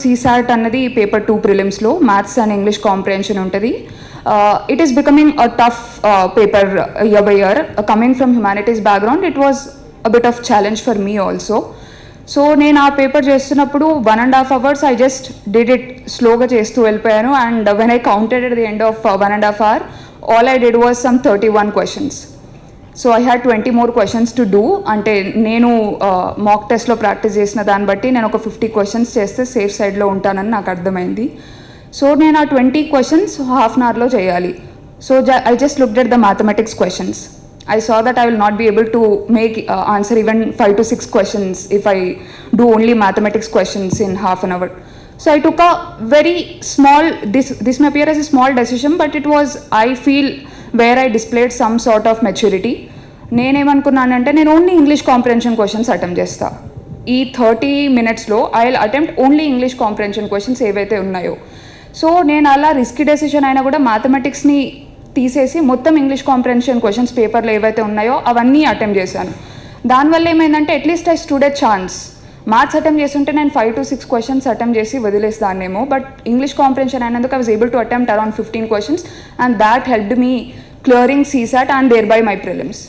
CSAT అన్నది paper 2 ప్రిలిమ్స్లో maths and English comprehension ఉంటుంది. It is becoming a tough paper year by year. Coming from humanities background it was a bit of challenge for me also. So నేను ఆ paper చేస్తున్నప్పుడు 1.5 hours I just did it స్లోగా చేస్తూ వెళ్ళిపోయాను. And when I counted at the end of 1.5 hour all I did was some 31 questions. So I had 20 more questions to do. అంటే నేను మాక్ టెస్ట్లో practice చేసిన దాన్ని బట్టి నేను ఒక 50 questions చేస్తే సేఫ్ సైడ్లో ఉంటానని నాకు అర్థమైంది. సో నేను ఆ 20 questions హాఫ్ అన్ అవర్లో చేయాలి. So I just looked at the mathematics questions. I saw that I will not be able to make answer even 5 to 6 questions if I do only mathematics questions in half an hour. So I took a very small, this may appear as a small decision, but it was, I feel, where I displayed some sort of maturity. నేనేమనుకున్నానంటే నేను only English comprehension questions attempt చేస్తా. ఈ 30 minutesలో I will attempt only English comprehension questions ఏవైతే ఉన్నాయో. So నేను అలా risky decision అయినా కూడా మ్యాథమెటిక్స్ని తీసేసి మొత్తం ఇంగ్లీష్ కాంప్రిహెన్షన్ క్వశ్చన్స్ పేపర్లో ఏవైతే ఉన్నాయో అవన్నీ అటెంప్ట్ చేశాను. దానివల్ల ఏమైందంటే at least I stood a chance. Maths attempt చేస్తుంటే నేను 5 to 6 questions అటెంప్ట్ చేసి వదిలేస్తానేమో, బట్ ఇంగ్లీష్ కాంప్రిహెన్షన్ అయినందుకు I was able to attempt around 15 questions and that helped me clearing CSAT and thereby my prelims.